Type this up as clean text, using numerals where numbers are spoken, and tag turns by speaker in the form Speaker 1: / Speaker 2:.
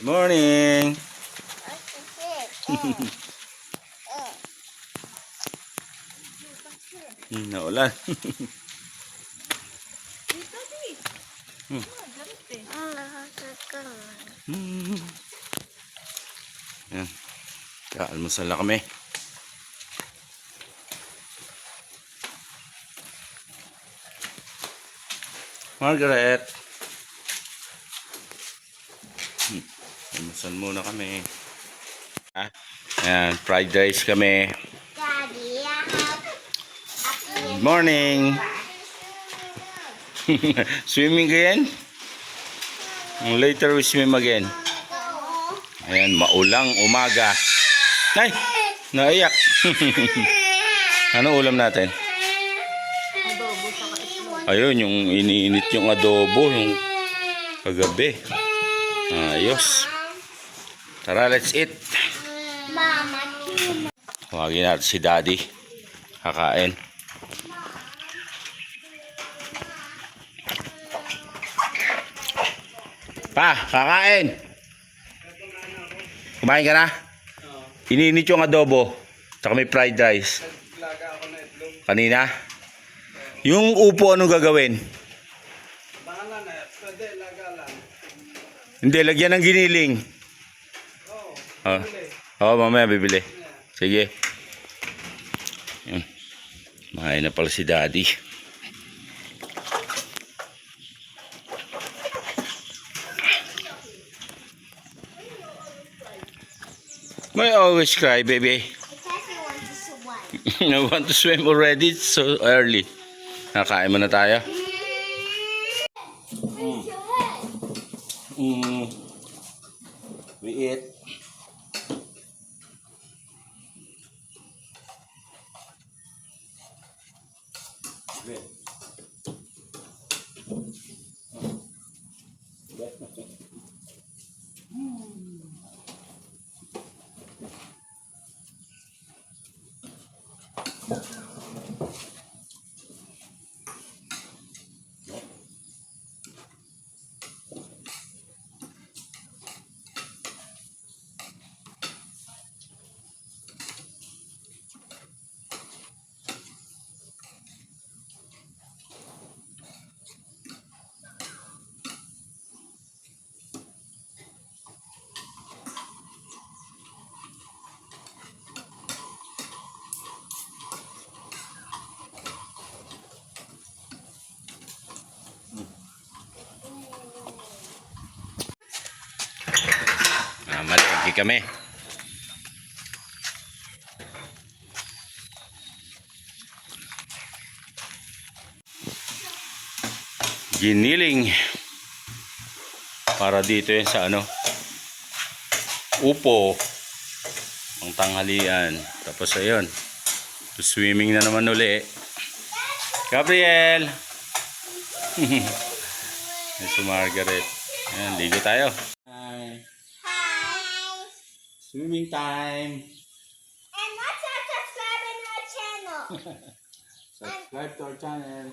Speaker 1: Morning! Naulan. Yan. Kaalmusal na kami. Margaret. Almusal muna kami. Ayan, fried rice kami.
Speaker 2: Daddy,
Speaker 1: Good morning. Swimming again? Later we swim again. Ayan, maulang umaga. Ay, naiyak. Ano ulam natin? Ayun, yung iniinit yung adobo, yung kagabi. Ayos. Tara, let's eat. Tawagin natin si Daddy. Kakain. Pa, kakain. Kumain ka na? Iniinit yung adobo. Tsaka may fried rice. Kanina? Yung upo, anong gagawin? Hindi, lagyan ng giniling. Oo, mamaya bibili. Sige. Mahay na pala si Daddy. May always cry, baby. I want to swim already. It's so early. Nakain mo na tayo. We eat. Malagi kami. Giniling. Para dito yan sa upo. Ang tanghalian. Tapos ayun. Swimming na naman uli. Gabriel! Si Margaret. Ayan, ligo tayo. Hi! Swimming time!
Speaker 2: And let's subscribe to our channel.
Speaker 1: Subscribe to our channel.